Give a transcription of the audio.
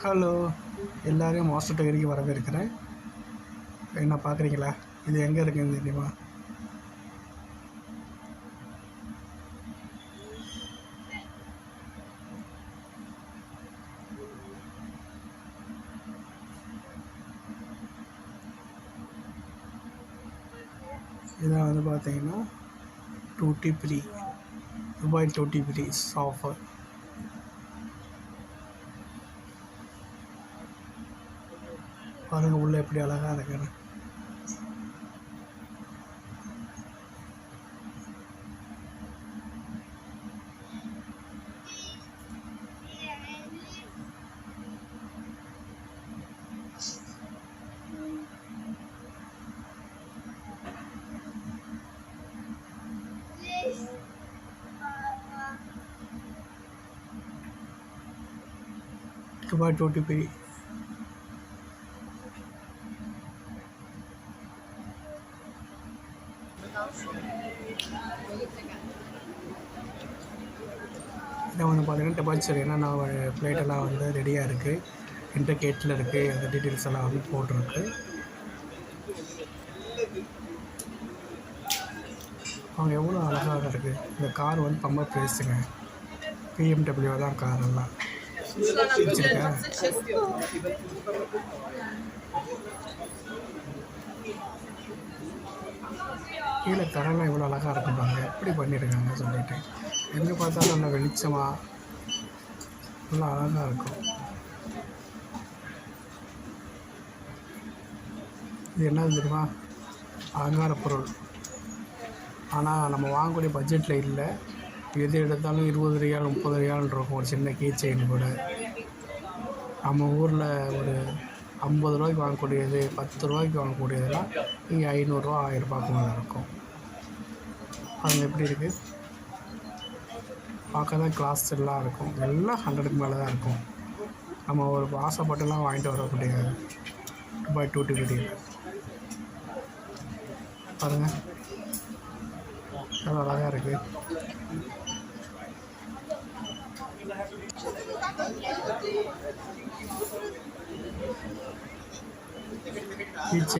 Hello, எல்லோரையும் master டெகரிக்கு வரவேற்கிறேன். என்ன பார்க்குறீங்களா? இது எங்கே இருக்குன்னு தெரியுமா? இதான் வந்து பார்த்தீங்கன்னா duty free, Dubai duty free offer. பாருங்கள் உள்ளே எப்படி அழகாக இருக்குன்னு. Dubai duty free. இதை வந்து பார்த்தீங்கன்னா டெபாசிட் என்னென்ன ஃப்ளைட்டெல்லாம் வந்து ரெடியாக இருக்குது, இன்டர்கேட்டில் இருக்குது, அந்த டீட்டெயில்ஸ் எல்லாம் வந்து போட்டிருக்கு. அவங்க எவ்வளோ அழகாக இருக்குது. இந்த கார் வந்து பம்பர் ப்ரைஸுங்க. BMW தான் கார் எல்லாம் வச்சுருக்கேன். கீழே தரெல்லாம் இவ்வளோ அழகாக இருக்கும் பாருங்க, எப்படி பண்ணியிருக்காங்க சொல்லிட்டு. எங்கே பார்த்தாலும் நல்லா வெளிச்சமாக நல்லா அழகாக இருக்கும். இது என்ன தெரியுமா? அலங்கார பொருள். ஆனால் நம்ம வாங்கக்கூடிய பட்ஜெட்டில் இல்லை. எது எடுத்தாலும் 20 ரியால் 30 ரியால் இருக்கும். ஒரு சின்ன கீ செயின் கூட நம்ம ஊரில் ஒரு 50 ரூபாய்க்கு வாங்கக்கூடியது, 10 ரூபாய்க்கு வாங்கக்கூடியதெல்லாம் இங்கே 500 ரூபா 1000 ரூபாய்க்கு மேலே இருக்கும். அது எப்படி இருக்குது பார்க்க தான் கிளாஸ் எல்லாம் இருக்கும். எல்லாம் 100க்கு மேலே தான் இருக்கும். நம்ம ஒரு ஆசைப்பட்டுலாம் வாங்கிட்டு வரக்கூடிய துபாய் டூட்டி ஃப்ரீ பாருங்கள், எவ்வளோ அழகாக இருக்குது.